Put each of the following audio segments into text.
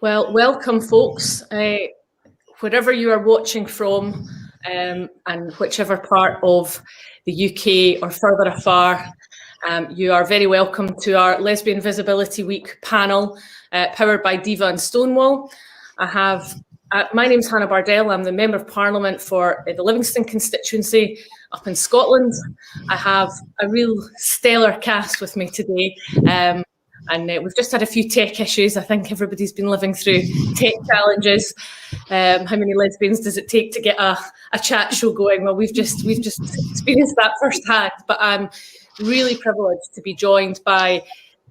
Well, welcome, folks, wherever you are watching from, and whichever part of the UK or further afar. You are very welcome to our Lesbian Visibility Week panel, powered by Diva and Stonewall. My name's Hannah Bardell. I'm the Member of Parliament for the Livingston constituency up in Scotland. I have a real stellar cast with me today. And we've just had a few tech issues. I think everybody's been living through tech challenges. How many lesbians does it take to get a chat show going? Well, we've just experienced that firsthand. But I'm really privileged to be joined by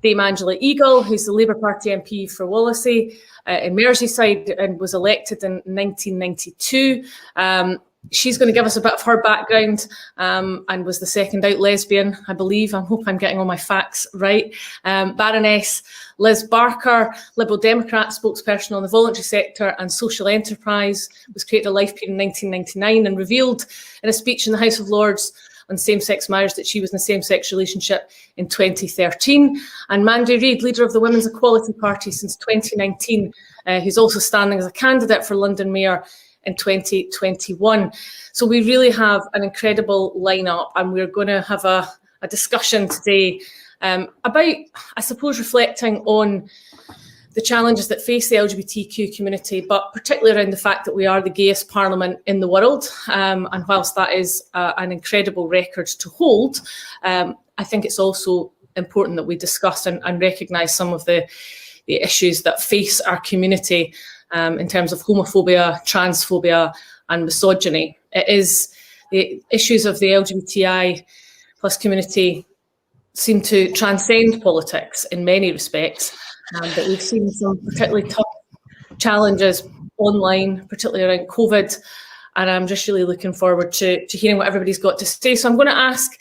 Dame Angela Eagle, who's the Labour Party MP for Wallasey in Merseyside and was elected in 1992. She's going to give us a bit of her background and was the second out lesbian, I believe. I hope I'm getting all my facts right. Baroness Liz Barker, Liberal Democrat spokesperson on the voluntary sector and social enterprise, was created a life period in 1999 and revealed in a speech in the House of Lords on same-sex marriage that she was in a same-sex relationship in 2013. And Mandy Reid, leader of the Women's Equality Party since 2019, who's also standing as a candidate for London Mayor in 2021. So we really have an incredible lineup, and we're going to have a discussion today about, I suppose, reflecting on the challenges that face the LGBTQ community, but particularly around the fact that we are the gayest parliament in the world. And whilst that is an incredible record to hold, I think it's also important that we discuss and recognise some of the issues that face our community in terms of homophobia, transphobia and misogyny. It is the issues of the LGBTI plus community seem to transcend politics in many respects, but we've seen some particularly tough challenges online, particularly around COVID, and I'm just really looking forward to hearing what everybody's got to say. So I'm going to ask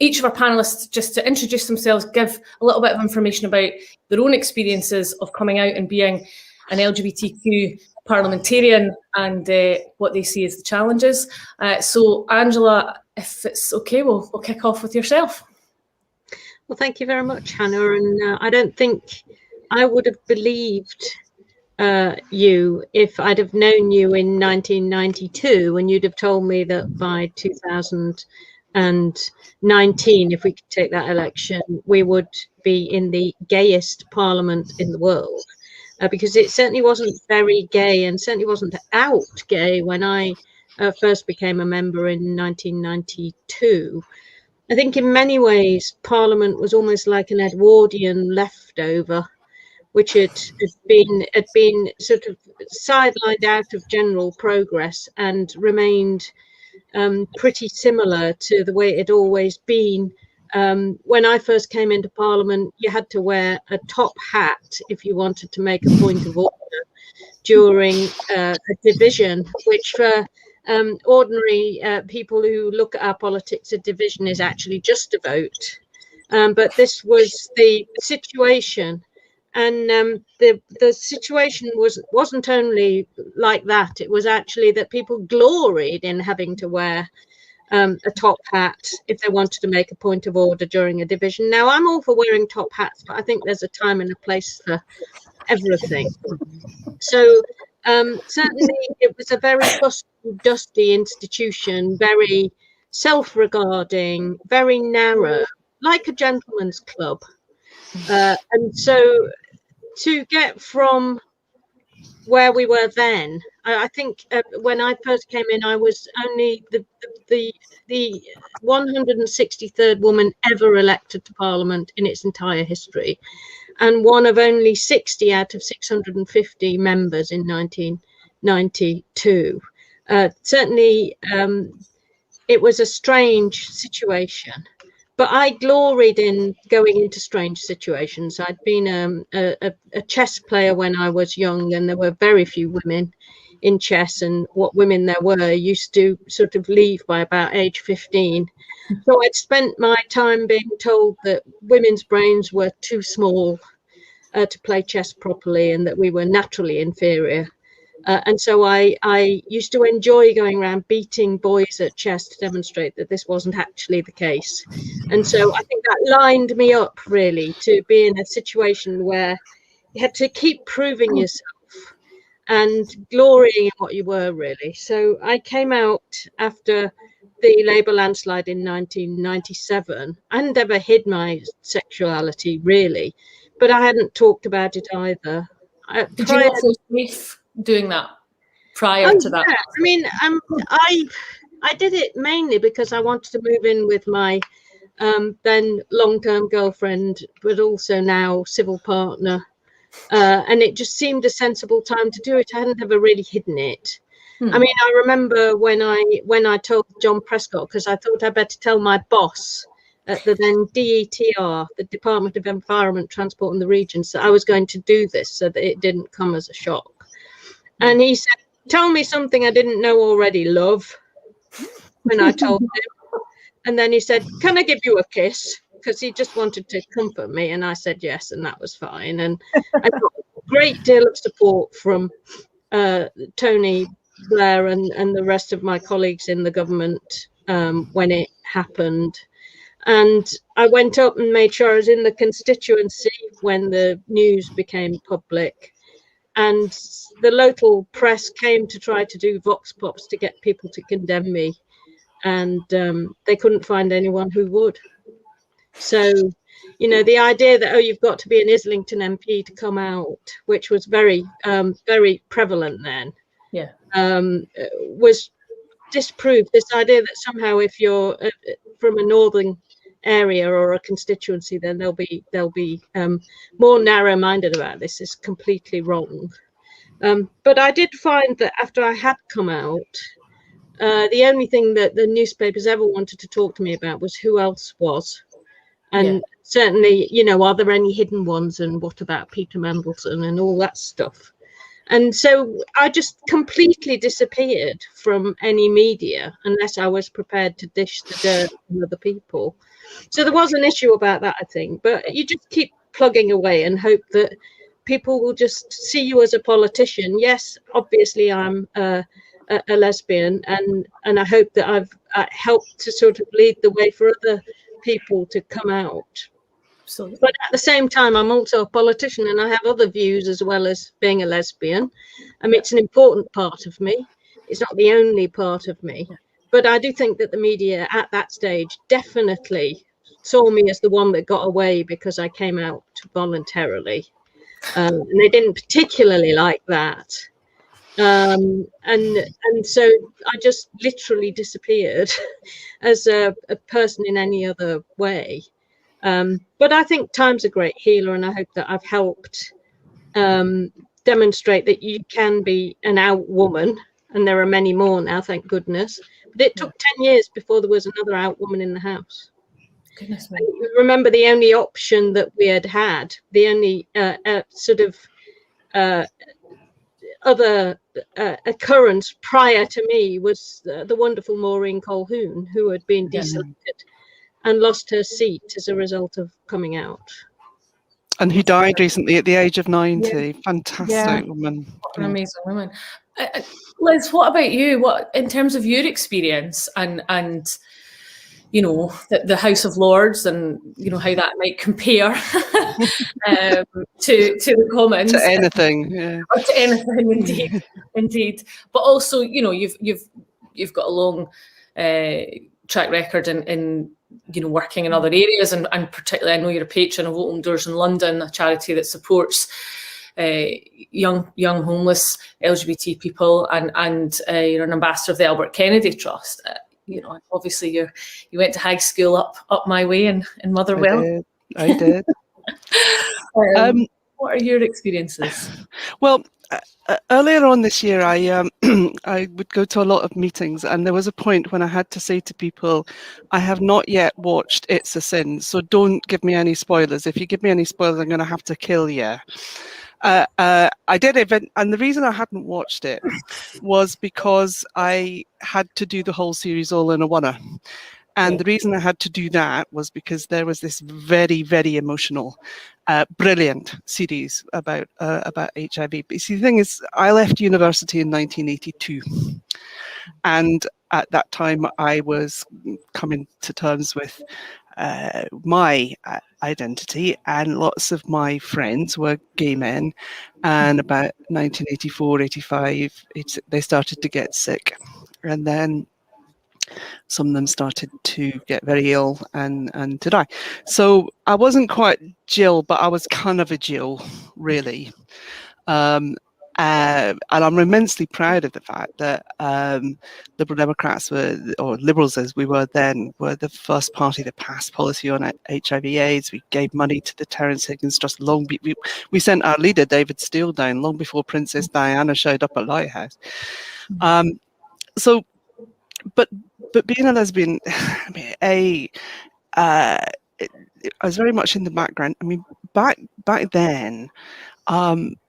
each of our panellists just to introduce themselves, give a little bit of information about their own experiences of coming out and being an LGBTQ parliamentarian and what they see as the challenges. So Angela, if it's okay, we'll kick off with yourself. Well, thank you very much, Hannah. And I don't think I would have believed you if I'd have known you in 1992, and you'd have told me that by 2019, if we could take that election, we would be in the gayest parliament in the world. Because it certainly wasn't very gay and certainly wasn't out gay when I first became a member in 1992. I think in many ways, Parliament was almost like an Edwardian leftover, which had been sort of sidelined out of general progress and remained pretty similar to the way it had always been. When I first came into Parliament, you had to wear a top hat if you wanted to make a point of order during a division, which for ordinary people who look at our politics, a division is actually just a vote. But this was the situation. And the situation wasn't only like that, it was actually that people gloried in having to wear a top hat if they wanted to make a point of order during a division. Now, I'm all for wearing top hats, but I think there's a time and a place for everything. So certainly it was a very fusty, dusty institution, very self-regarding, very narrow, like a gentleman's club. And so to get from where we were then, I think when I first came in, I was only the 163rd woman ever elected to Parliament in its entire history, and one of only 60 out of 650 members in 1992. Certainly, it was a strange situation. But I gloried in going into strange situations. I'd been a chess player when I was young, and there were very few women in chess, and what women there were used to sort of leave by about age 15. So I'd spent my time being told that women's brains were too small to play chess properly, and that we were naturally inferior. And so I used to enjoy going around beating boys at chest to demonstrate that this wasn't actually the case. And so I think that lined me up really to be in a situation where you had to keep proving yourself and glorying in what you were, really. So I came out after the Labour landslide in 1997. I hadn't ever hid my sexuality, really, but I hadn't talked about it either. Did you not feel safe doing that prior to that? Yeah. I mean, I did it mainly because I wanted to move in with my then long-term girlfriend, but also now civil partner. And it just seemed a sensible time to do it. I hadn't ever really hidden it. I mean, I remember when I told John Prescott, because I thought I'd better tell my boss at the then DETR, the Department of Environment, Transport and the Regions, that I was going to do this so that it didn't come as a shock. And he said, "Tell me something I didn't know already, love." When I told him. And then he said, "Can I give you a kiss?" Because he just wanted to comfort me. And I said yes, and that was fine. And I got a great deal of support from Tony Blair and the rest of my colleagues in the government when it happened. And I went up and made sure I was in the constituency when the news became public. And the local press came to try to do vox pops to get people to condemn me. And they couldn't find anyone who would. So, you know, the idea that, oh, you've got to be an Islington MP to come out, which was very, very prevalent then, was disproved. This idea that somehow if you're from a northern area or a constituency, then they'll be more narrow-minded about this is completely wrong. But I did find that after I had come out, the only thing that the newspapers ever wanted to talk to me about was who else was. And certainly, you know, are there any hidden ones? And what about Peter Mandelson and all that stuff? And so I just completely disappeared from any media unless I was prepared to dish the dirt on other people. So there was an issue about that, I think. But you just keep plugging away and hope that people will just see you as a politician. Yes, obviously, I'm a lesbian, and I hope that I've helped to sort of lead the way for other people to come out. Absolutely. But at the same time, I'm also a politician and I have other views as well as being a lesbian. I mean, it's an important part of me. It's not the only part of me. But I do think that the media at that stage definitely saw me as the one that got away because I came out voluntarily. And they didn't particularly like that. And so I just literally disappeared as a person in any other way. But I think time's a great healer, and I hope that I've helped demonstrate that you can be an out woman, and there are many more now, thank goodness. But it took 10 years before there was another out woman in the house. Goodness me. Remember, the only option that we had, the only sort of other occurrence prior to me was the wonderful Maureen Colquhoun, who had been deselected and lost her seat as a result of coming out. And who died recently at the age of 90. Fantastic woman. What an amazing woman. Liz, what about you? What, in terms of your experience and you know, the House of Lords and, you know, how that might compare to the Commons. To anything, Or to anything, indeed. But also, you know, you've got a long track record in you know, working in other areas, and particularly I know you're a patron of Open Doors in London, a charity that supports young homeless LGBT people, and you're an ambassador of the Albert Kennedy Trust. You know, obviously you went to high school up my way in Motherwell. I did. What are your experiences? Well, earlier on this year, I would go to a lot of meetings, and there was a point when I had to say to people, I have not yet watched It's a Sin, so don't give me any spoilers. If you give me any spoilers, I'm going to have to kill you. I did it, and the reason I hadn't watched it was because I had to do the whole series all in a oneer. And the reason I had to do that was because there was this very, very emotional, brilliant series about HIV. But you see, the thing is, I left university in 1982. And at that time, I was coming to terms with my identity, and lots of my friends were gay men. And about 1984, 85, they started to get sick. And then some of them started to get very ill and to die. So I wasn't quite Jill, but I was kind of a Jill, really. And I'm immensely proud of the fact that Liberal Democrats were, or Liberals as we were then, were the first party that passed policy on HIV/AIDS. We gave money to the Terence Higgins Trust. We sent our leader David Steele down long before Princess Diana showed up at Lighthouse. But being a lesbian, I was very much in the background. I mean, back then,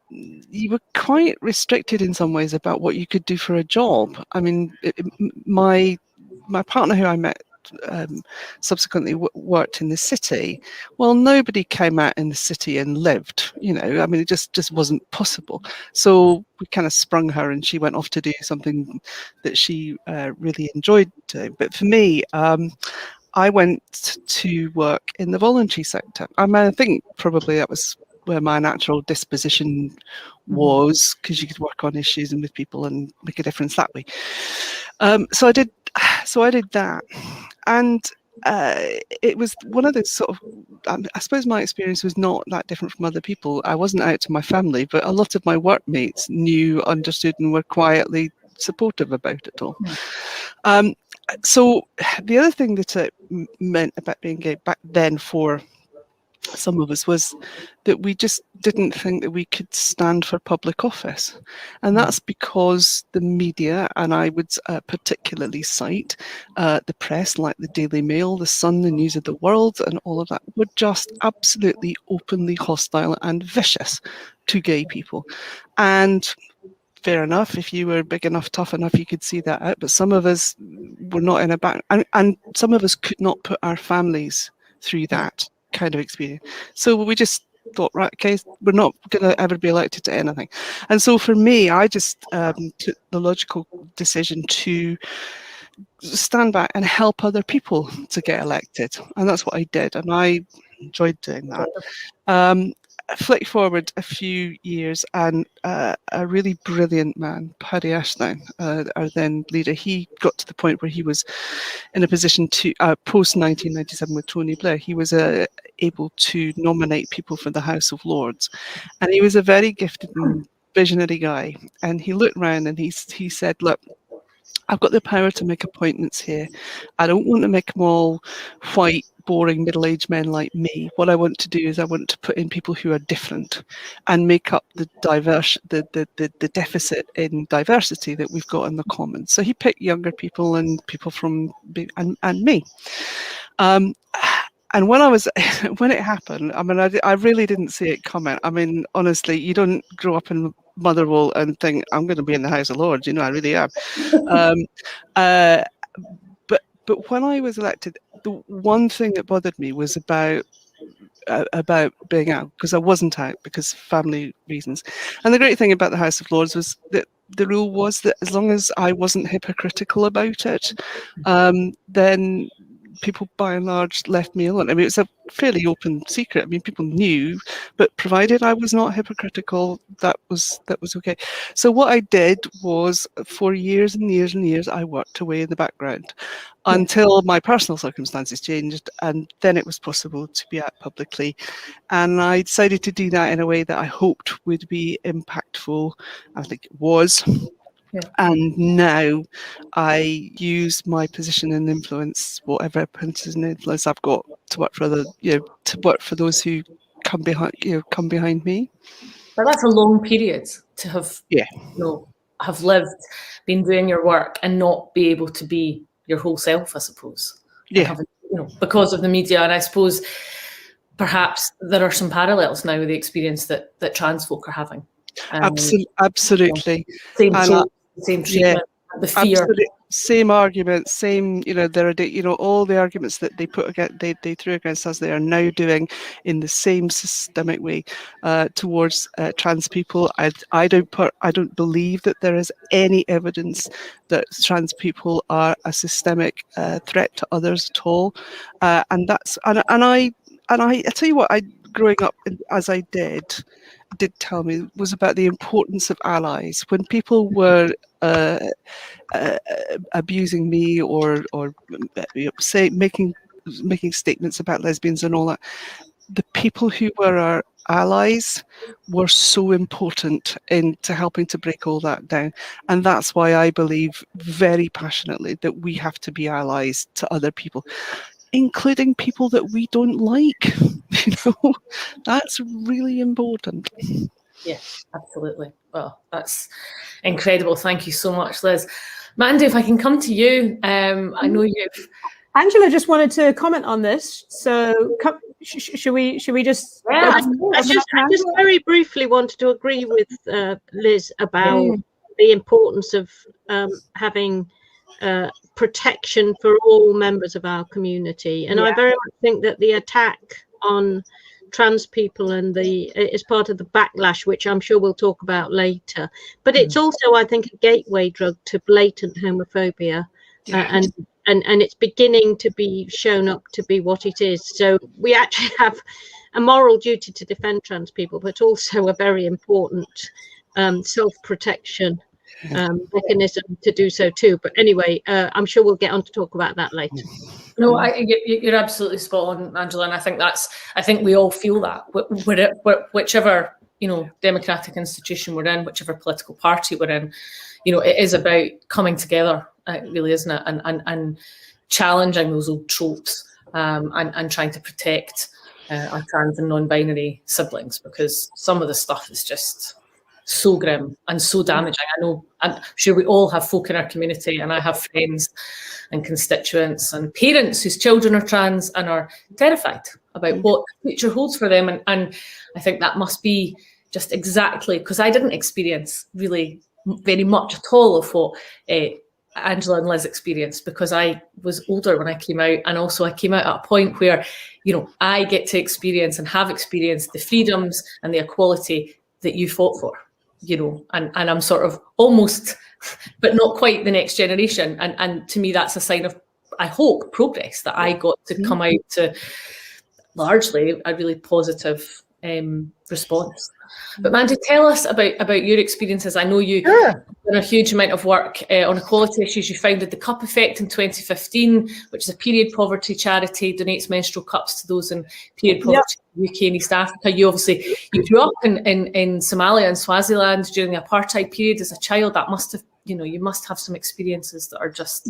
you were quite restricted in some ways about what you could do for a job. I mean, my partner, who I met subsequently, worked in the city. Well, nobody came out in the city and lived, you know. I mean, it just wasn't possible. So we kind of sprung her, and she went off to do something that she really enjoyed doing. But for me, I went to work in the voluntary sector. I mean, I think probably that was where my natural disposition was, because you could work on issues and with people and make a difference that way. So I did that, and it was one of those sort of, I suppose my experience was not that different from other people. I wasn't out to my family, but a lot of my workmates knew, understood, and were quietly supportive about it all. So the other thing that it meant about being gay back then for some of us was that we just didn't think that we could stand for public office. And that's because the media, and I would particularly cite the press like the Daily Mail, the Sun, the News of the World, and all of that, were just absolutely openly hostile and vicious to gay people. And fair enough, if you were big enough, tough enough, you could see that out. But some of us were not in a back, and some of us could not put our families through that kind of experience. So we just thought, right, okay, we're not going to ever be elected to anything. And so for me, I just took the logical decision to stand back and help other people to get elected. And that's what I did. And I enjoyed doing that. Flick forward a few years, and a really brilliant man, Paddy Ashley, our then leader, he got to the point where he was in a position to, post 1997 with Tony Blair, he was able to nominate people for the House of Lords. And he was a very gifted and visionary guy. And he looked around and he said, look, I've got the power to make appointments here. I don't want to make them all white, boring, middle-aged men like me. What I want to do is I want to put in people who are different and make up the deficit in diversity that we've got in the Commons. So he picked younger people and people from and me. And when it happened, I mean, I really didn't see it coming. I mean, honestly, you don't grow up in Motherwell and think, I'm going to be in the House of Lords. You know, I really am. But when I was elected, the one thing that bothered me was about being out, because I wasn't out because of family reasons. And the great thing about the House of Lords was that the rule was that as long as I wasn't hypocritical about it, then people by and large left me alone. I mean, it's a fairly open secret. I mean, people knew, but provided I was not hypocritical, that was okay. So what I did was, for years and years and years, I worked away in the background until my personal circumstances changed, and then it was possible to be out publicly. And I decided to do that in a way that I hoped would be impactful. I think it was. Yeah. And now I use my position and influence, whatever position and influence I've got, to work for other, to work for those who come behind me. But that's a long period to have, have lived, been doing your work, and not be able to be your whole self, I suppose. Yeah. Because of the media, and I suppose perhaps there are some parallels now with the experience that trans folk are having. Absolutely. Same treatment, the fear. same arguments, same, all the arguments that they put against, they threw against us, they are now doing in the same systemic way towards trans people. I don't believe that there is any evidence that trans people are a systemic threat to others at all, and I tell you what, growing up as I did tell me was about the importance of allies. When people were abusing me or making statements about lesbians and all that, the people who were our allies were so important into helping to break all that down. And that's why I believe very passionately that we have to be allies to other people, including people that we don't like. That's really important. Yeah, absolutely. Well, that's incredible. Thank you so much, Liz. Mandy, if I can come to you, I know you've... Angela just wanted to comment on this. So should we just... Yeah, I just very briefly wanted to agree with Liz about the importance of having protection for all members of our community. And I very much think that the attack on trans people and is part of the backlash, which I'm sure we'll talk about later. But it's also, I think, a gateway drug to blatant homophobia, and it's beginning to be shown up to be what it is. So we actually have a moral duty to defend trans people, but also a very important self-protection mechanism to do so too. But anyway, I'm sure we'll get on to talk about that later. No, you're absolutely spot on, Angela, and I think we all feel that, whichever democratic institution we're in, whichever political party we're in, it is about coming together, really, isn't it, and challenging those old tropes, and trying to protect our trans and non-binary siblings, because some of the stuff is just so grim and so damaging. I know, I'm sure we all have folk in our community, and I have friends and constituents and parents whose children are trans and are terrified about what the future holds for them. And I think that must be just exactly, because I didn't experience really very much at all of what Angela and Liz experienced, because I was older when I came out, and also I came out at a point where, I get to experience and have experienced the freedoms and the equality that you fought for. And I'm sort of almost, but not quite the next generation. And to me, that's a sign of, I hope, progress, that I got to come out to largely a really positive response. But Mandy, tell us about your experiences. I know you done a huge amount of work on equality issues. You founded the Cup Effect in 2015, which is a period poverty charity, donates menstrual cups to those in period poverty in the UK and East Africa. You grew up in Somalia and Swaziland during the apartheid period as a child. That must have, you must have some experiences that are just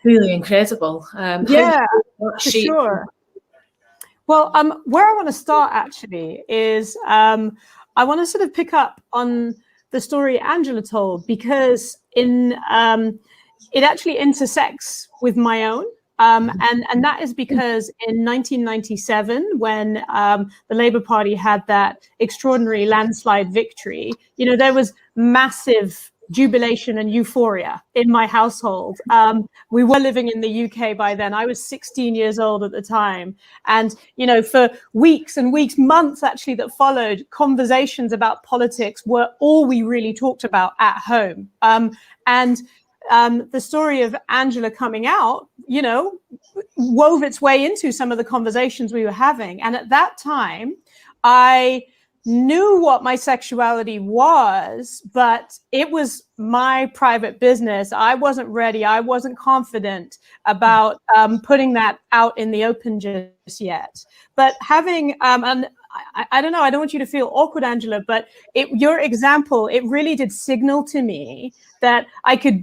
really incredible. For sure. Well, where I want to start actually is I want to sort of pick up on the story Angela told, because it actually intersects with my own. And that is because in 1997, when the Labour Party had that extraordinary landslide victory, there was massive jubilation and euphoria in my household. We were living in the UK by then. I was 16 years old at the time. And, for weeks and weeks, months actually that followed, conversations about politics were all we really talked about at home. The story of Angela coming out, wove its way into some of the conversations we were having. And at that time, I knew what my sexuality was, but it was my private business. I wasn't ready. I wasn't confident about putting that out in the open just yet. But having, and I don't know, I don't want you to feel awkward, Angela, but your example, it really did signal to me that I could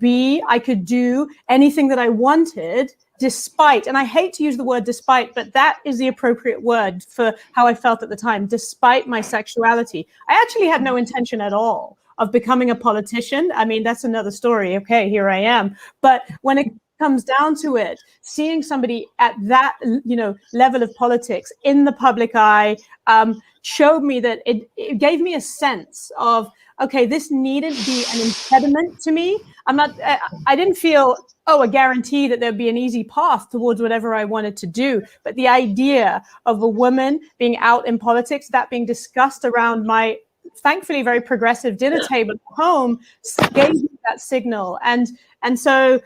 do anything that I wanted, despite, and I hate to use the word despite, but that is the appropriate word for how I felt at the time, despite my sexuality. I actually had no intention at all of becoming a politician. I mean, that's another story. Okay, here I am. But when it comes down to it, seeing somebody at that, level of politics in the public eye, showed me that it gave me a sense of, okay, this needn't be an impediment to me. I didn't feel, a guarantee that there'd be an easy path towards whatever I wanted to do. But the idea of a woman being out in politics, that being discussed around my thankfully very progressive dinner table at home, gave me that signal. And so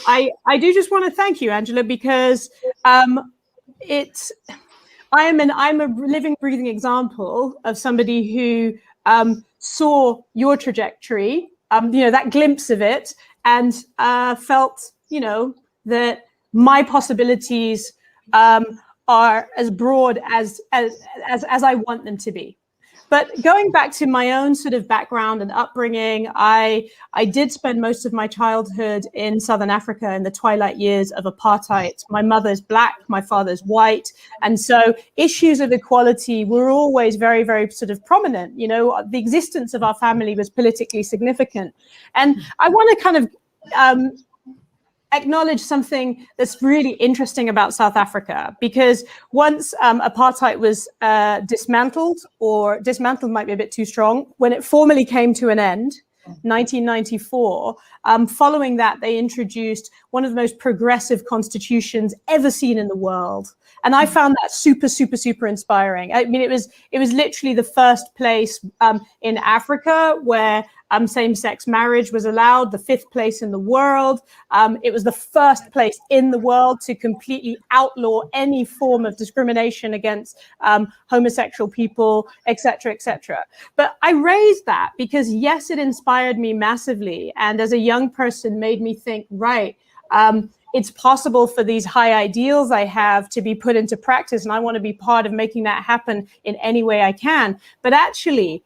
I do just want to thank you, Angela, because I'm a living, breathing example of somebody who saw your trajectory, that glimpse of it, and felt, that my possibilities are as broad as I want them to be. But going back to my own sort of background and upbringing, I did spend most of my childhood in Southern Africa in the twilight years of apartheid. My mother's Black, my father's white. And so issues of equality were always very, very sort of prominent. The existence of our family was politically significant. And I want to kind of acknowledge something that's really interesting about South Africa, because once apartheid was dismantled might be a bit too strong, when it formally came to an end, 1994, following that, they introduced one of the most progressive constitutions ever seen in the world. And I found that super, super, super inspiring. I mean, it was literally the first place in Africa where same-sex marriage was allowed, the 5th place in the world. It was the first place in the world to completely outlaw any form of discrimination against homosexual people, et cetera, et cetera. But I raised that because, yes, it inspired me massively. And as a young person, made me think, right, it's possible for these high ideals I have to be put into practice. And I want to be part of making that happen in any way I can. But actually,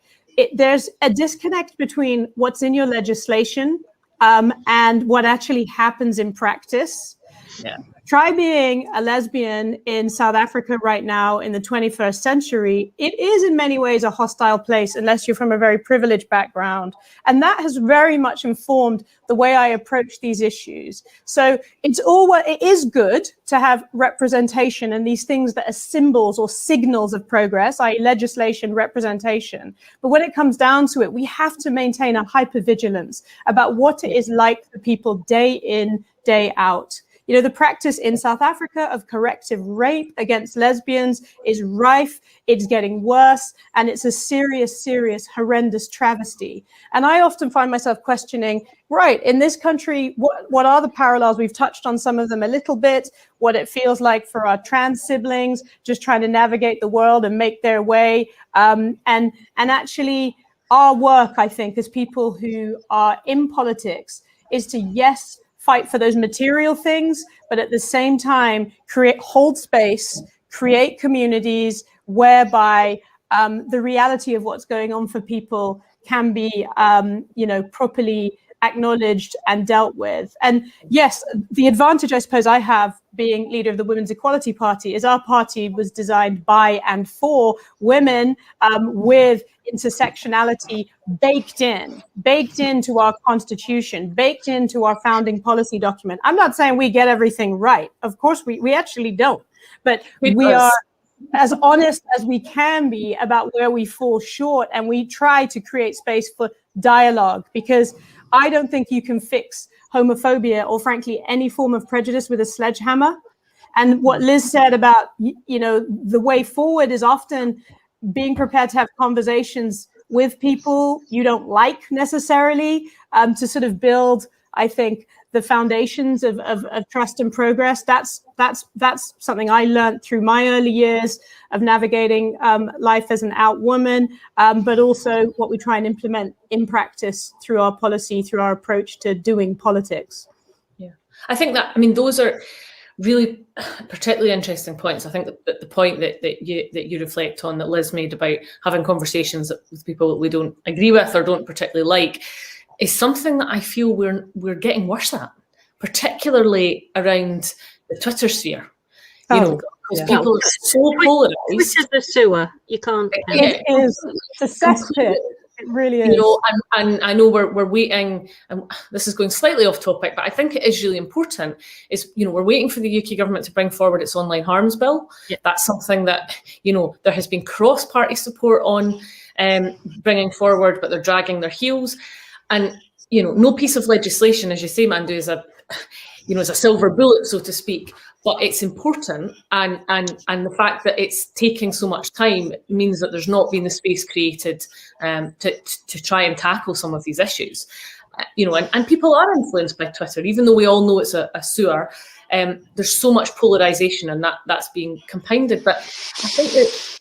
there's a disconnect between what's in your legislation and what actually happens in practice. Yeah. Try being a lesbian in South Africa right now in the 21st century. It is in many ways a hostile place unless you're from a very privileged background. And that has very much informed the way I approach these issues. So it is good to have representation and these things that are symbols or signals of progress, i.e. legislation, representation. But when it comes down to it, we have to maintain a hypervigilance about what it is like for people day in, day out. The practice in South Africa of corrective rape against lesbians is rife, it's getting worse, and it's a serious, serious, horrendous travesty. And I often find myself questioning, right, in this country, what are the parallels? We've touched on some of them a little bit, what it feels like for our trans siblings, just trying to navigate the world and make their way. And actually, our work, I think, as people who are in politics, is to, yes, fight for those material things, but at the same time, hold space, create communities whereby the reality of what's going on for people can be, properly acknowledged and dealt with. And yes, the advantage I suppose I have being leader of the Women's Equality Party is our party was designed by and for women with intersectionality baked into our constitution, baked into our founding policy document. I'm not saying we get everything right. Of course, we actually don't. But we are as honest as we can be about where we fall short, and we try to create space for dialogue, because I don't think you can fix homophobia or frankly any form of prejudice with a sledgehammer. And what Liz said about, the way forward is often being prepared to have conversations with people you don't like necessarily, to sort of build, I think, the foundations of trust and progress. That's something I learned through my early years of navigating life as an out woman, but also what we try and implement in practice through our policy, through our approach to doing politics. Yeah, I think those are really particularly interesting points. I think that the point that you reflect on, that Liz made about having conversations with people that we don't agree with or don't particularly like, is something that I feel we're getting worse at, particularly around the Twitter sphere. Because people are so polarised. Twitter's the sewer. You can't. It is. It's a cesspit. It really is. You know, and I know we're waiting, and this is going slightly off topic, but I think it is really important, is, you know, we're waiting for the UK government to bring forward its online harms bill. Yeah. That's something that, you know, there has been cross-party support on bringing forward, but they're dragging their heels. And, you know, no piece of legislation, as you say, Mandu, is a silver bullet, so to speak. But it's important, and the fact that it's taking so much time means that there's not been the space created to try and tackle some of these issues. You know, and people are influenced by Twitter, even though we all know it's a sewer. There's so much polarization, and that's being compounded. But I think that,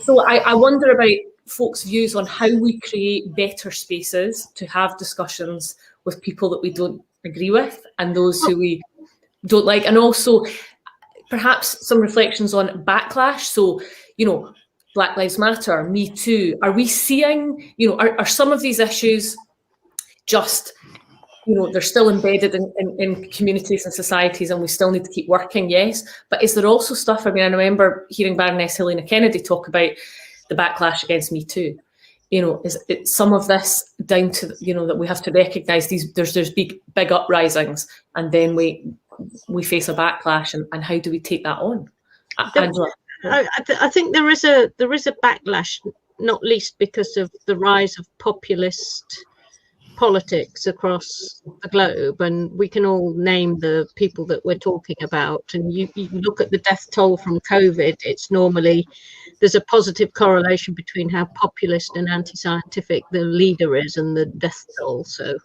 so I wonder about folks' views on how we create better spaces to have discussions with people that we don't agree with and those who we don't like, and also perhaps some reflections on backlash. So, you know, Black Lives Matter, Me Too. Are we seeing, you know, are some of these issues just, you know, they're still embedded in communities and societies, and we still need to keep working, yes. But is there also stuff, I mean, I remember hearing Baroness Helena Kennedy talk about the backlash against Me Too. You know, is it some of this down to, you know, that we have to recognise there's big uprisings, and then we face a backlash, and how do we take that on? Angela? I think there is a backlash, not least because of the rise of populist politics across the globe, and we can all name the people that we're talking about. And you look at the death toll from COVID, it's normally, there's a positive correlation between how populist and anti-scientific the leader is and the death toll. So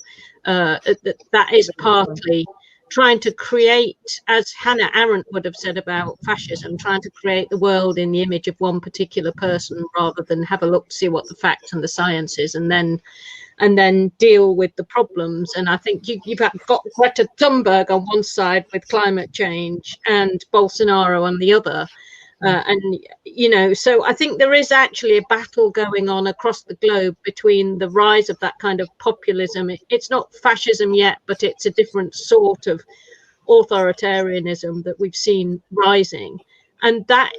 that is partly trying to create, as Hannah Arendt would have said about fascism, trying to create the world in the image of one particular person rather than have a look to see what the facts and the science is, and then deal with the problems. And I think you've got Greta Thunberg on one side with climate change and Bolsonaro on the other. And, you know, so I think there is actually a battle going on across the globe between the rise of that kind of populism. It's not fascism yet, but it's a different sort of authoritarianism that we've seen rising. And that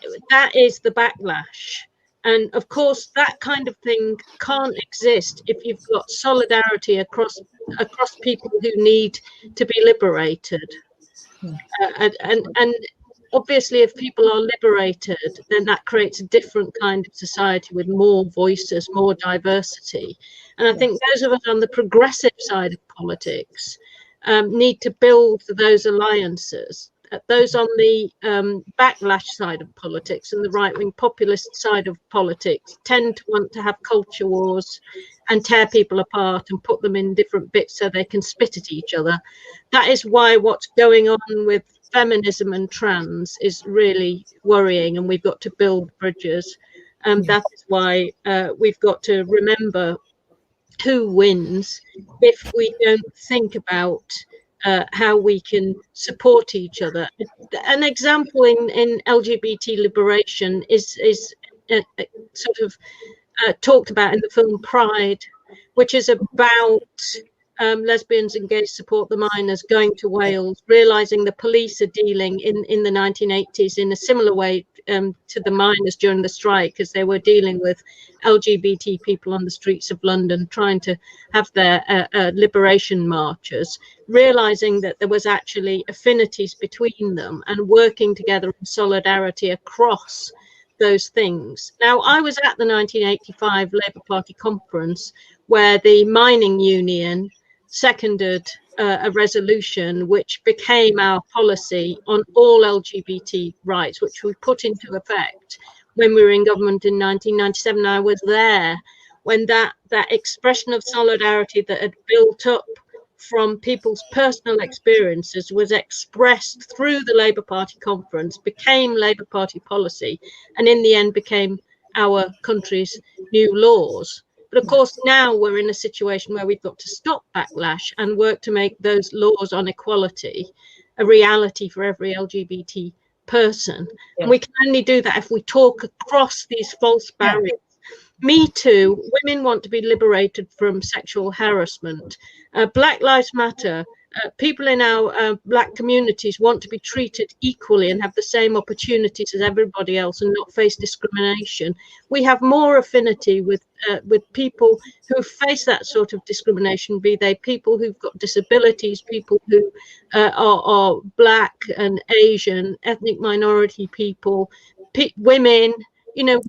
is the backlash. And of course, that kind of thing can't exist if you've got solidarity across people who need to be liberated. And obviously, if people are liberated, then that creates a different kind of society with more voices, more diversity. And I think those of us on the progressive side of politics need to build those alliances. Those on the backlash side of politics and the right-wing populist side of politics tend to want to have culture wars and tear people apart and put them in different bits so they can spit at each other. That is why what's going on with feminism and trans is really worrying, and we've got to build bridges. That is why we've got to remember who wins if we don't think about how we can support each other. An example in LGBT liberation is sort of talked about in the film Pride, which is about lesbians and gays support the miners going to Wales, realizing the police are dealing in the 1980s in a similar way to the miners during the strike, as they were dealing with LGBT people on the streets of London, trying to have their liberation marches, realizing that there was actually affinities between them and working together in solidarity across those things. Now, I was at the 1985 Labour Party conference where the mining union seconded a resolution which became our policy on all LGBT rights, which we put into effect when we were in government in 1997. I was there when that expression of solidarity that had built up from people's personal experiences was expressed through the Labour Party conference, became Labour Party policy, and in the end became our country's new laws. But of course, now we're in a situation where we've got to stop backlash and work to make those laws on equality a reality for every LGBT person. And we can only do that if we talk across these false barriers. Me Too, women want to be liberated from sexual harassment. Black Lives Matter, people in our black communities want to be treated equally and have the same opportunities as everybody else and not face discrimination. We have more affinity with people who face that sort of discrimination, be they people who've got disabilities, people who are black and Asian, ethnic minority people, women. You know,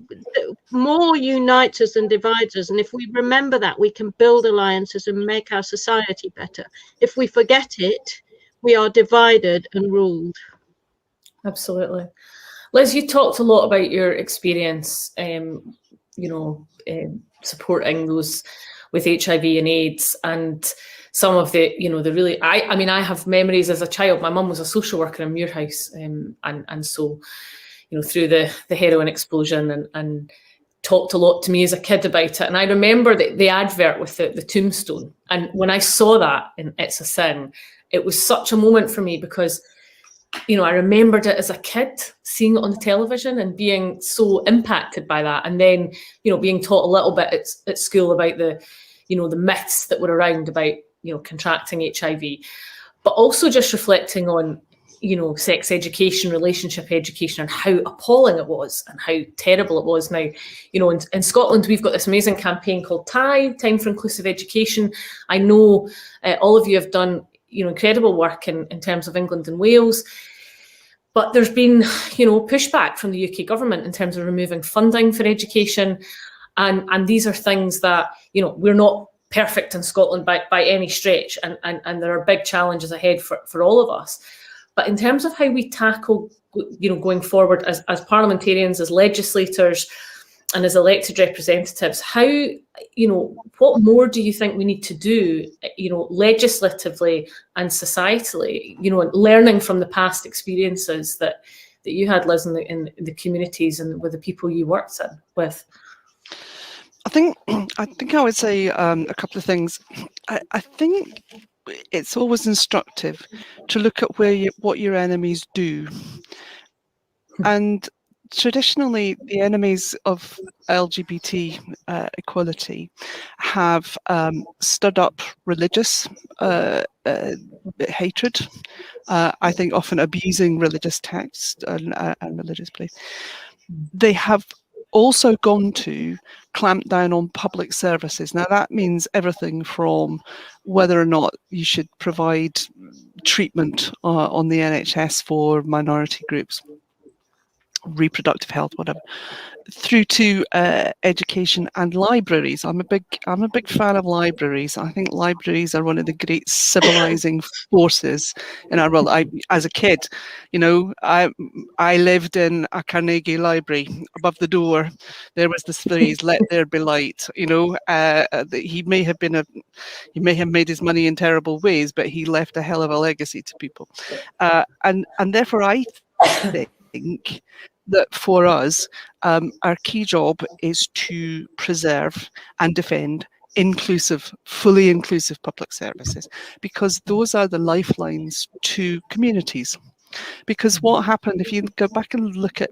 more unites us than divides us. And if we remember that, we can build alliances and make our society better. If we forget it, we are divided and ruled. Absolutely. Liz, you talked a lot about your experience, supporting those with HIV and AIDS, and some of the, the really, I mean, I have memories as a child. My mum was a social worker in Muirhouse, and so, through the heroin explosion, and talked a lot to me as a kid about it. And I remember the advert with the tombstone. And when I saw that in It's a Sin, it was such a moment for me because, I remembered it as a kid, seeing it on the television and being so impacted by that. And then, being taught a little bit at school about the myths that were around about, contracting HIV, but also just reflecting on, sex education, relationship education, and how appalling it was and how terrible it was. Now, in Scotland, we've got this amazing campaign called Time for Inclusive Education. I know all of you have done, incredible work in terms of England and Wales, but there's been, pushback from the UK government in terms of removing funding for education. And these are things that, we're not perfect in Scotland by any stretch. And there are big challenges ahead for all of us. But in terms of how we tackle, going forward as parliamentarians, as legislators, and as elected representatives, how, what more do you think we need to do, legislatively and societally, learning from the past experiences that you had, Liz, in the communities and with the people you worked with? I think I would say a couple of things. I think it's always instructive to look at what your enemies do. And traditionally, the enemies of LGBT equality have stood up religious hatred, I think often abusing religious text and religious belief. They have also gone to clamp down on public services. Now that means everything from whether or not you should provide treatment on the NHS for minority groups, reproductive health, whatever, through to education and libraries. I'm a big fan of libraries. I think libraries are one of the great civilizing forces in our world. As a kid, I lived in a Carnegie library. Above the door, there was this phrase, "Let there be light." He may have made his money in terrible ways, but he left a hell of a legacy to people, and therefore I think that for us, our key job is to preserve and defend fully inclusive public services, because those are the lifelines to communities. Because what happened, if you go back and look at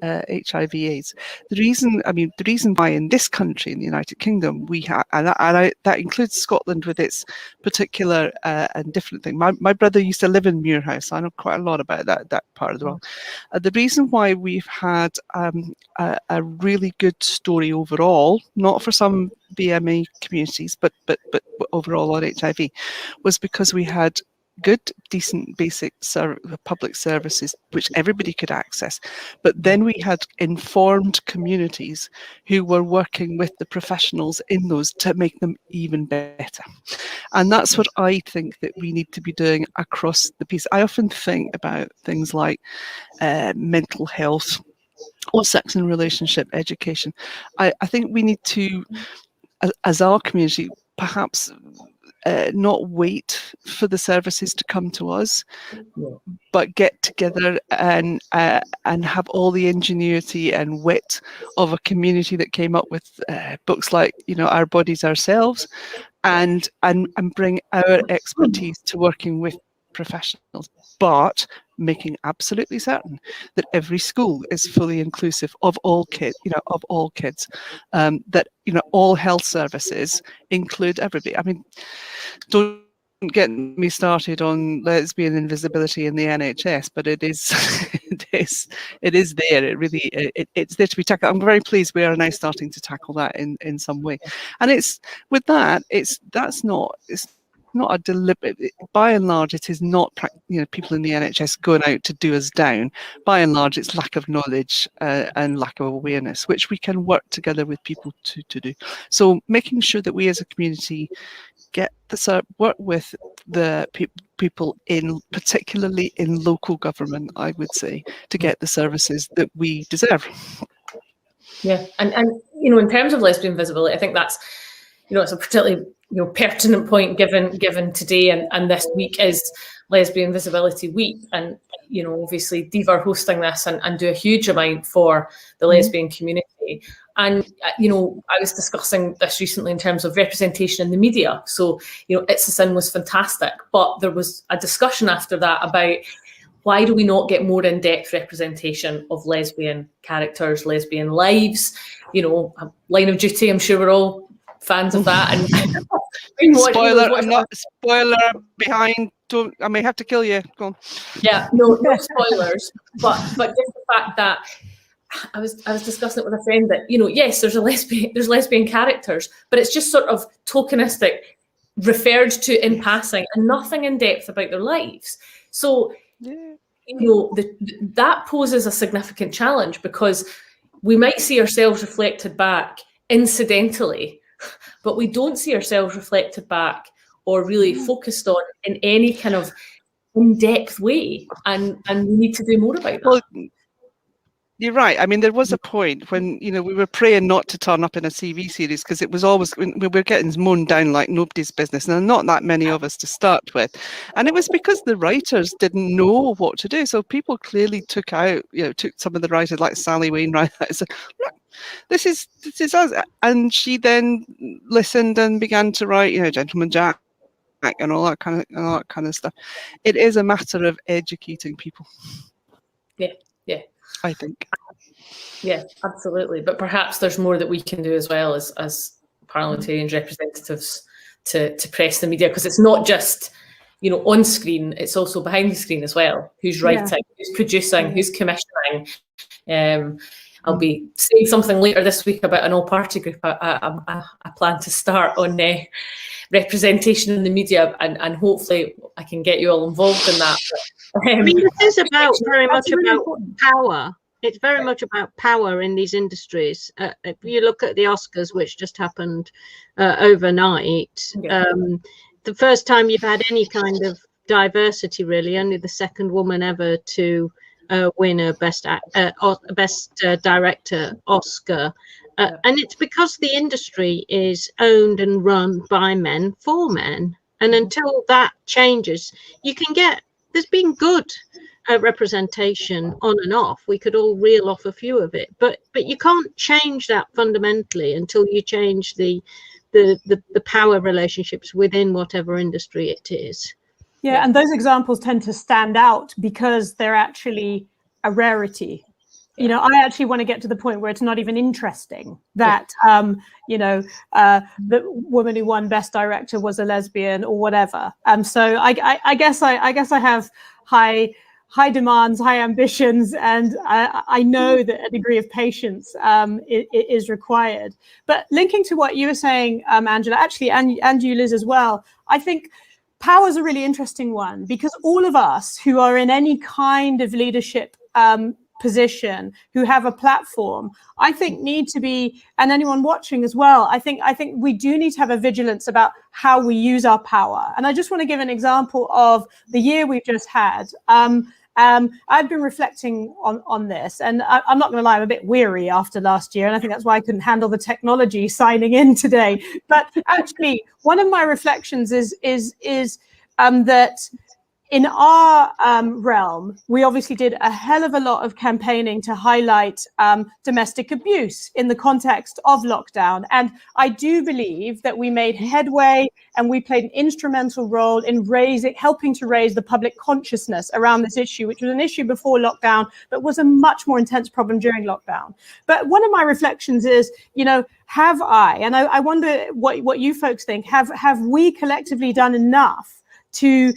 HIV/AIDS, the reason why in this country, in the United Kingdom, we have, that includes Scotland with its particular and different thing. My brother used to live in Muirhouse, so I know quite a lot about that part of the world. The reason why we've had a really good story overall, not for some BMA communities, but overall on HIV, was because we had good, decent, basic public services which everybody could access. But then we had informed communities who were working with the professionals in those to make them even better. And that's what I think that we need to be doing across the piece. I often think about things like mental health or sex and relationship education. I think we need to, as our community, perhaps not wait for the services to come to us, but get together and have all the ingenuity and wit of a community that came up with books like Our Bodies Ourselves, and bring our expertise to working with professionals, but making absolutely certain that every school is fully inclusive of all kids, that all health services include everybody. I mean, don't get me started on lesbian invisibility in the NHS, but it is it is there. It really it's there to be tackled. I'm very pleased we are now starting to tackle that in some way, and it's with that it's not a deliberate. By and large, it is not people in the NHS going out to do us down. By and large, it's lack of knowledge and lack of awareness, which we can work together with people to do. So making sure that we as a community get the work with the people particularly in local government, I would say, to get the services that we deserve. Yeah, and in terms of lesbian visibility, I think that's it's a particularly pertinent point given today and this week is Lesbian Visibility Week, and obviously Diva are hosting this and do a huge amount for the lesbian community. And I was discussing this recently in terms of representation in the media. So It's a Sin was fantastic, but there was a discussion after that about why do we not get more in-depth representation of lesbian characters, lesbian lives? Line of Duty, I'm sure we're all fans of that. And spoiler behind. I may have to kill you. Go on. Yeah, no spoilers. but just the fact that I was discussing it with a friend that yes, there's lesbian characters, but it's just sort of tokenistic, referred to in passing, and nothing in depth about their lives. So that poses a significant challenge, because we might see ourselves reflected back incidentally, but we don't see ourselves reflected back or really focused on in any kind of in-depth way, and we need to do more about that. Well, you're right. I mean, there was a point when we were praying not to turn up in a TV series, because it was always, we were getting mown down like nobody's business, and there are not that many of us to start with, and it was because the writers didn't know what to do. So people clearly took some of the writers like Sally Wainwright and said, look, this is us, and she then listened and began to write, Gentleman Jack and all that kind of stuff. It is a matter of educating people. Yeah. I think. Yeah, absolutely. But perhaps there's more that we can do as well as parliamentarians, representatives, to press the media, because it's not just on screen, it's also behind the screen as well. Who's writing, who's producing, who's commissioning. I'll be saying something later this week about an all-party group I plan to start on representation in the media, and hopefully I can get you all involved in that. I mean, it is very much about power. It's very much about power in these industries. If you look at the Oscars, which just happened overnight, the first time you've had any kind of diversity, really, only the second woman ever to win a best director Oscar. And it's because the industry is owned and run by men for men. And until that changes, there's been good representation on and off. We could all reel off a few of it, but you can't change that fundamentally until you change the power relationships within whatever industry it is. Yeah, and those examples tend to stand out because they're actually a rarity. I actually want to get to the point where it's not even interesting that, the woman who won Best Director was a lesbian or whatever. So I guess I have high demands, high ambitions, and I know that a degree of patience is required. But linking to what you were saying, Angela, actually, and you, Liz, as well, I think power is a really interesting one, because all of us who are in any kind of leadership position, who have a platform, I think need to be, and anyone watching as well, I think we do need to have a vigilance about how we use our power. And I just want to give an example of the year we've just had. I've been reflecting on this, and I'm not going to lie, I'm a bit weary after last year, and I think that's why I couldn't handle the technology signing in today. But actually, one of my reflections is that in our realm, we obviously did a hell of a lot of campaigning to highlight domestic abuse in the context of lockdown. And I do believe that we made headway, and we played an instrumental role in helping to raise the public consciousness around this issue, which was an issue before lockdown, but was a much more intense problem during lockdown. But one of my reflections is, have I, and I wonder what you folks think, have we collectively done enough to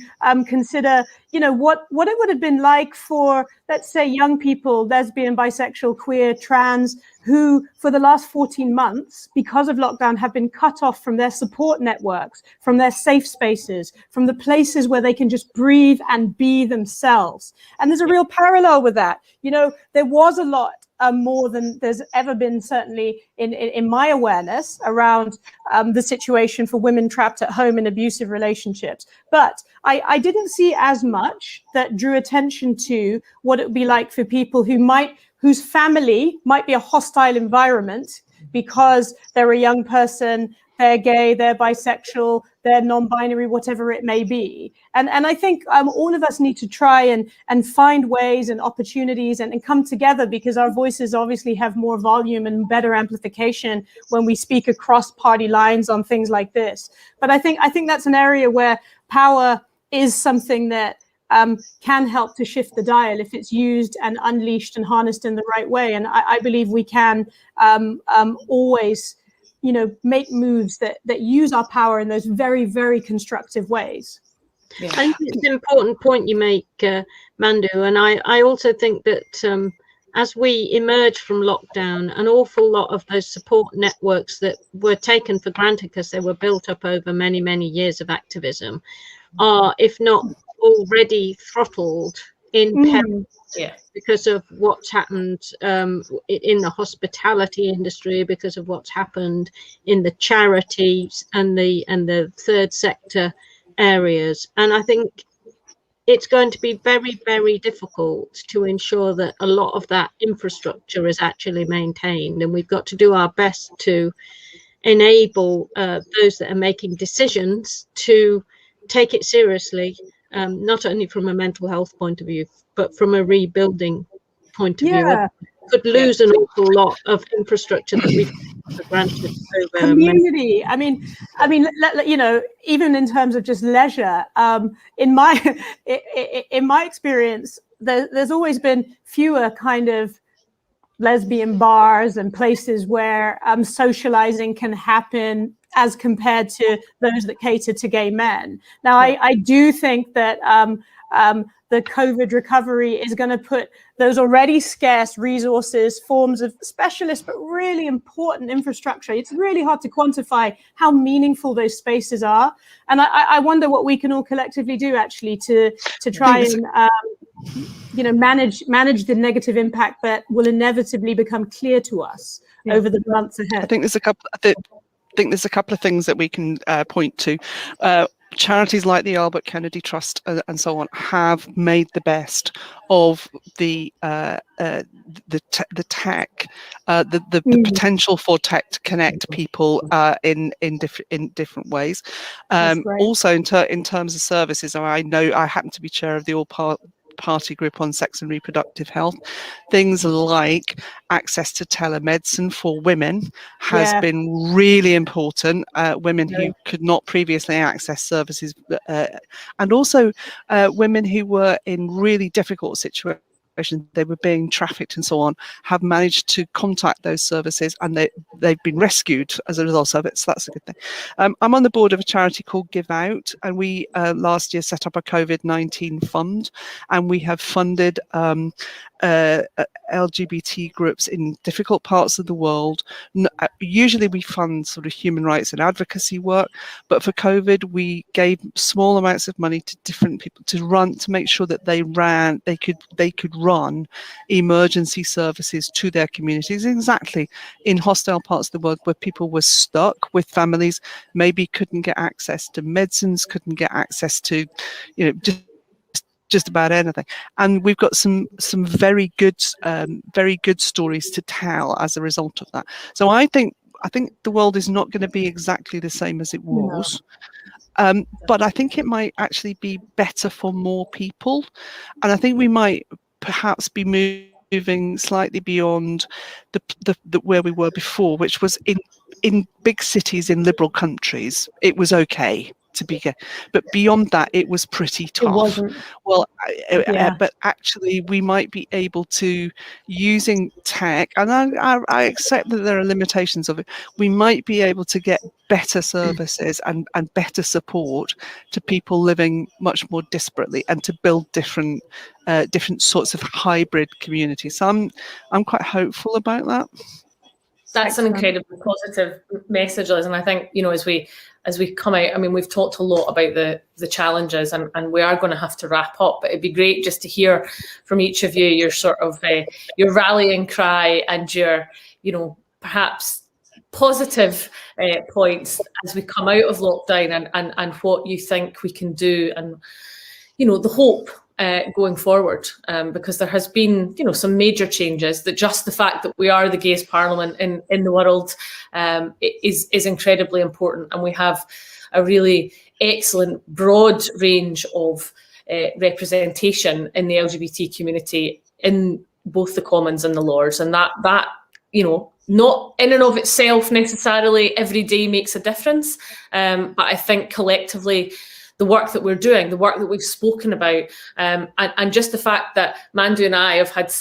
consider, what it would have been like for, let's say, young people, lesbian, bisexual, queer, trans, who for the last 14 months, because of lockdown, have been cut off from their support networks, from their safe spaces, from the places where they can just breathe and be themselves. And there's a real parallel with that. There was a lot more than there's ever been, certainly in my awareness, around the situation for women trapped at home in abusive relationships. But I didn't see as much that drew attention to what it would be like for people whose family might be a hostile environment because they're a young person, they're gay, they're bisexual, they're non-binary, whatever it may be. And I think all of us need to try and find ways and opportunities and come together, because our voices obviously have more volume and better amplification when we speak across party lines on things like this. But I think that's an area where power is something that can help to shift the dial if it's used and unleashed and harnessed in the right way. And I believe we can always, make moves that use our power in those very, very constructive ways. I think it's an important point you make, Mandu. And I also think that as we emerge from lockdown, an awful lot of those support networks that were taken for granted because they were built up over many, many years of activism are, if not already, throttled in because of what's happened in the hospitality industry, because of what's happened in the charities and the third sector areas. And I think it's going to be very, very difficult to ensure that a lot of that infrastructure is actually maintained. And we've got to do our best to enable those that are making decisions to take it seriously, not only from a mental health point of view, but from a rebuilding point of view. We could lose an awful lot of infrastructure that we've taken for granted over community. I mean, even in terms of just leisure, in my experience, there's always been fewer kind of lesbian bars and places where socializing can happen as compared to those that cater to gay men. Now, I do think that the COVID recovery is going to put those already scarce resources, forms of specialist, but really important infrastructure. It's really hard to quantify how meaningful those spaces are. And I wonder what we can all collectively do actually to try and manage the negative impact that will inevitably become clear to us over the months ahead. I think there's a couple of things that we can point to. Charities like the Albert Kennedy Trust and so on have made the best of the tech, the potential for tech to connect people in different ways. Also, in terms of services, I know I happen to be chair of the all-party group on sex and reproductive health. Things like access to telemedicine for women has been really important. Women who could not previously access services, and also women who were in really difficult situations, they were being trafficked and so on, have managed to contact those services, and they've been rescued as a result of it. So that's a good thing. I'm on the board of a charity called Give Out, and we last year set up a COVID-19 fund, and we have funded LGBT groups in difficult parts of the world. Usually we fund sort of human rights and advocacy work, but for COVID we gave small amounts of money to different people to make sure that they could run emergency services to their communities, exactly in hostile parts of the world where people were stuck with families, maybe couldn't get access to medicines, couldn't get access to just about anything. And we've got some very good stories to tell as a result of that. So I think the world is not going to be exactly the same as it was. But I think it might actually be better for more people. And I think we might perhaps be moving slightly beyond the where we were before, which was in big cities in liberal countries. It was okay to be gay. But beyond that, it was pretty tough. It wasn't. Well, Yeah. but actually we might be able to, using tech, and I accept that there are limitations of it, we might be able to get better services and better support to people living much more disparately, and to build different sorts of hybrid communities. So I'm quite hopeful about that. That's an incredibly positive message, Liz. And I think, you know, as we come out, I mean, we've talked a lot about the challenges, and we are going to have to wrap up, but it'd be great just to hear from each of you your sort of your rallying cry and your, you know, perhaps positive points as we come out of lockdown, and what you think we can do, and, you know, the hope going forward, because there has been, you know, some major changes. That just the fact that we are the gayest parliament in the world is incredibly important, and we have a really excellent broad range of representation in the LGBT community in both the Commons and the Lords, and that you know, not in and of itself necessarily every day makes a difference, but I think collectively, the work that we're doing, the work that we've spoken about, and just the fact that Mandu and I have had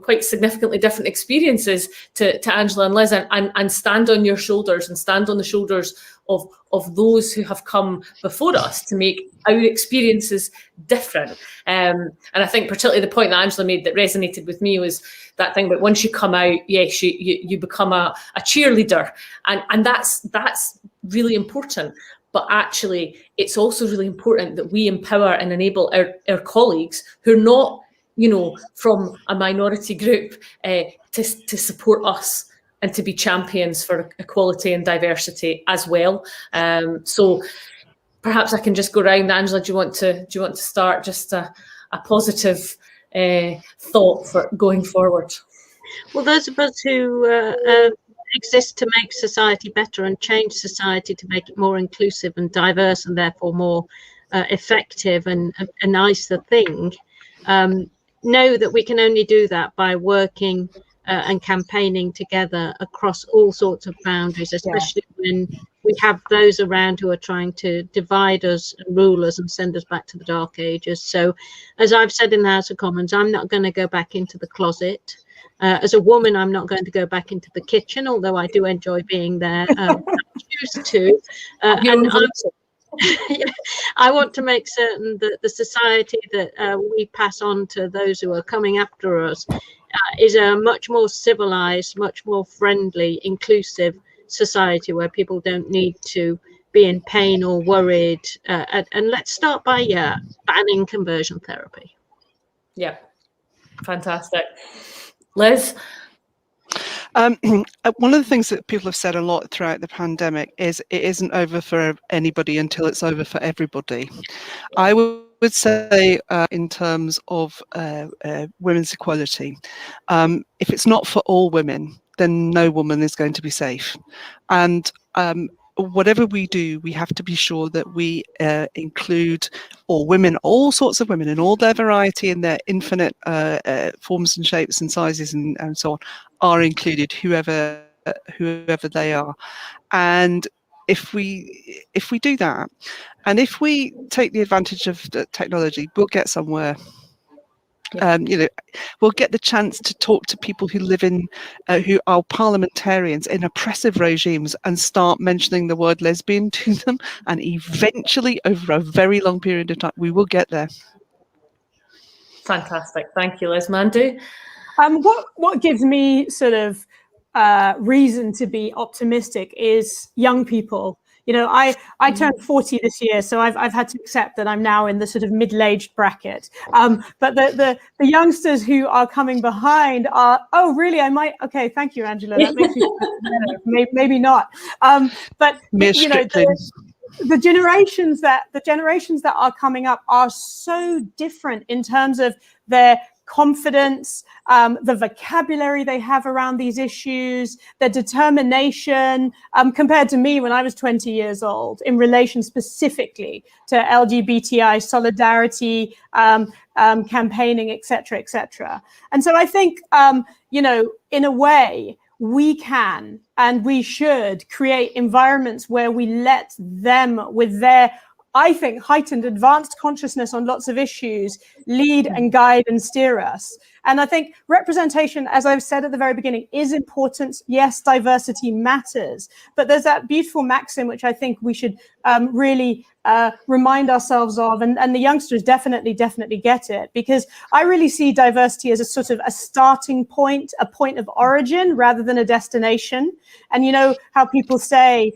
quite significantly different experiences to Angela and Liz, and stand on your shoulders and stand on the shoulders of those who have come before us to make our experiences different. And I think particularly the point that Angela made that resonated with me was that thing that once you come out, yes, you become a cheerleader, and that's really important. But actually, it's also really important that we empower and enable our colleagues who are not, you know, from a minority group to support us and to be champions for equality and diversity as well. So perhaps I can just go round. Angela, do you want to start just a positive thought for going forward? Well, those of us who exist to make society better and change society to make it more inclusive and diverse, and therefore more effective and a nicer thing, know that we can only do that by working and campaigning together across all sorts of boundaries, especially when we have those around who are trying to divide us and rule us and send us back to the Dark Ages. So, as I've said in the House of Commons, I'm not going to go back into the closet. As a woman, I'm not going to go back into the kitchen, although I do enjoy being there. I choose to. And I want to make certain that the society that we pass on to those who are coming after us is a much more civilized, much more friendly, inclusive society where people don't need to be in pain or worried. And let's start by banning conversion therapy. Yeah, fantastic. Liz? One of the things that people have said a lot throughout the pandemic is it isn't over for anybody until it's over for everybody. I would say in terms of women's equality, if it's not for all women, then no woman is going to be safe. And whatever we do, we have to be sure that we include all sorts of women in all their variety and their infinite forms and shapes and sizes and so on are included, whoever they are. And if we do that, and if we take the advantage of the technology, we'll get somewhere. You know, we'll get the chance to talk to people who live in, who are parliamentarians in oppressive regimes, and start mentioning the word lesbian to them. And eventually, over a very long period of time, we will get there. Fantastic. Thank you, Liz. Mandu? What gives me sort of reason to be optimistic is young people. You know, I turned 40 this year, so I've had to accept that I'm now in the sort of middle-aged bracket. But the youngsters who are coming behind are, oh, really? I might. Okay, thank you, Angela. That makes me feel better. Maybe not. But you know, the generations that are coming up are so different in terms of their confidence, the vocabulary they have around these issues, their determination, compared to me when I was 20 years old, in relation specifically to LGBTI solidarity, campaigning, etc., etc. And so I think, you know, in a way, we can and we should create environments where we let them, with their I think, heightened, advanced consciousness on lots of issues lead and guide and steer us. And I think representation, as I've said at the very beginning, is important. Yes, diversity matters. But there's that beautiful maxim, which I think we should really remind ourselves of. And the youngsters definitely get it. Because I really see diversity as a sort of a starting point, a point of origin, rather than a destination. And you know how people say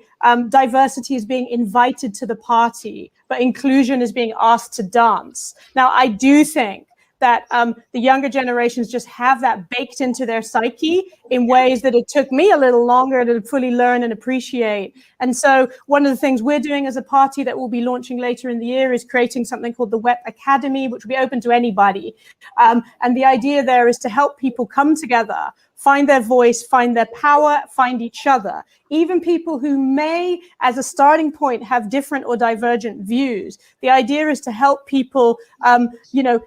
diversity is being invited to the party, but inclusion is being asked to dance. Now, I do think that the younger generations just have that baked into their psyche in ways that it took me a little longer to fully learn and appreciate. And so one of the things we're doing as a party that we'll be launching later in the year is creating something called the WEP Academy, which will be open to anybody. And the idea there is to help people come together, find their voice, find their power, find each other. Even people who may, as a starting point, have different or divergent views. The idea is to help people,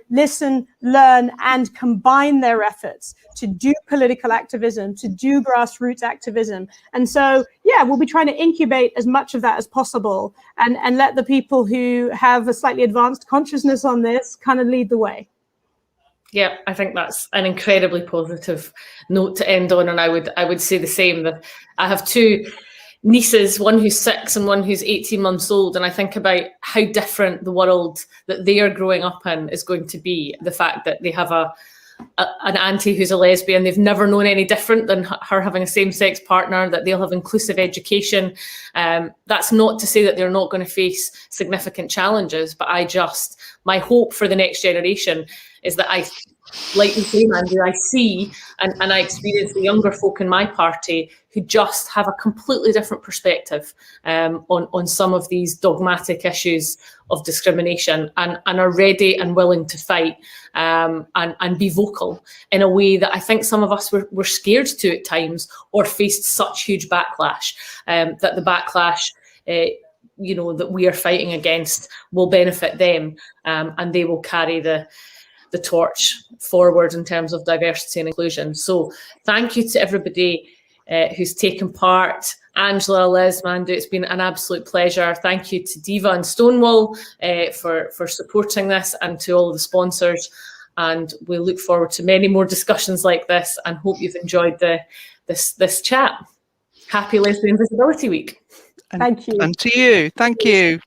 listen, learn, and combine their efforts to do political activism, to do grassroots activism. And so, yeah, we'll be trying to incubate as much of that as possible and let the people who have a slightly advanced consciousness on this kind of lead the way. Yeah, I think that's an incredibly positive note to end on, and I would say the same. That I have two nieces, one who's 6 and one who's 18 months old, and I think about how different the world that they are growing up in is going to be. The fact that they have an auntie who's a lesbian, they've never known any different than her having a same-sex partner, that they'll have inclusive education. That's not to say that they're not going to face significant challenges, but my hope for the next generation is that like you say, Andrew, I see and I experience the younger folk in my party who just have a completely different perspective on some of these dogmatic issues of discrimination and are ready and willing to fight and be vocal in a way that I think some of us were scared to at times or faced such huge backlash, that the backlash that we are fighting against will benefit them, and they will carry the torch forward in terms of diversity and inclusion. So thank you to everybody who's taken part. Angela, Les, Mandu, it's been an absolute pleasure. Thank you to Diva and Stonewall for supporting this, and to all of the sponsors. And we look forward to many more discussions like this, and hope you've enjoyed this chat. Happy Lesbian Visibility Week. Thank you. And to you. Thank you.